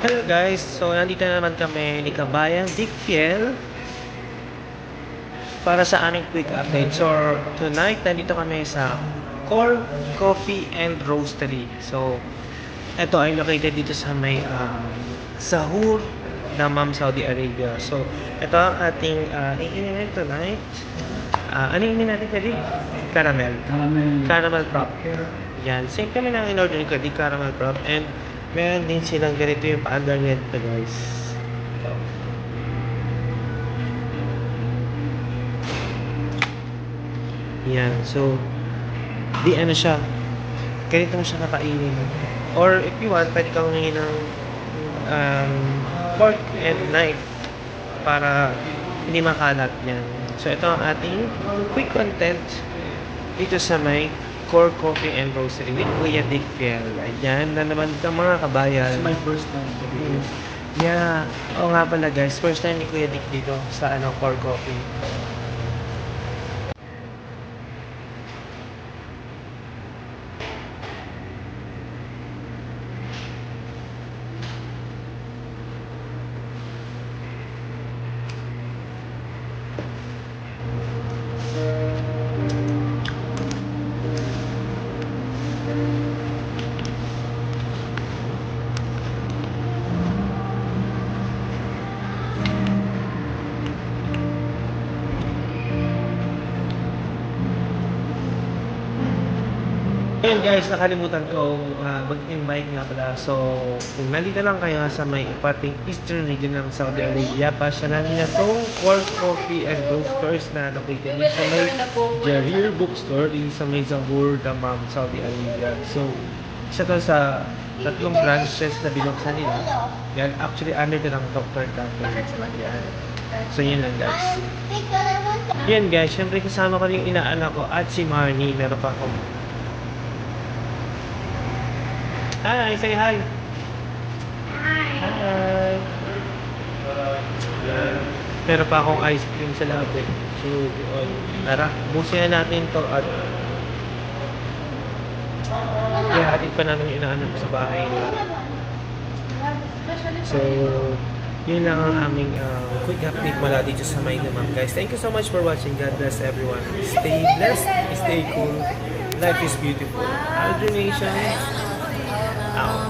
Hello guys, so nandito na naman kami ni Kabayan Dick Fiel para sa aming quick update. So tonight nandito kami sa Core Coffee and Roastery. So ito ay located dito sa may Sahur Dammam, Saudi Arabia. So ito ang ating iinin tonight. Ano iinin natin kadi? Caramel Prop. Yan, same kami na in-order ko di caramel prop, and meron din silang ganito yung paandar nito guys. Ito. Yan, so di ano siya, ganito mo siya kakainin. Or if you want, pwede kang humingi ng fork and knife para hindi makalat yan. So ito ang ating quick content dito sa may Core Coffee and Roastery with Kuya Dick Fiel. Ayan na naman ka mga kabayan. It's my first time to be here. Yeah. Oo nga pala guys, first time ni Kuya Dick dito sa Core Coffee. Ayun guys, nakalimutan ko mag-invite nga pala. So, kung nandito lang kayo sa may pating eastern region ng Saudi Arabia, pasyalan niyo na itong Core Coffee and Roasters na located dito sa may Jarir Bookstore dito sa may Zahur Dammam, Saudi Arabia. So, isa to sa tatlong branches na binuksan nila. Yan, actually under to ng Dr. Cafe. Yan. So, yun lang guys. Yan guys, syempre kasama ko yung inaanak ko at si Marnie. Meron pa akong hi, say hi. Hi. Meron pa akong ice cream sa labi. So, yun. Tara, busin na natin to at ihahatid pa namin yung inaanak sa bahay nila. So, yun lang ang aming quick update mula dito sa May Dammam guys. Thank you so much for watching. God bless everyone. Stay blessed, stay cool. Life is beautiful. Our donations out.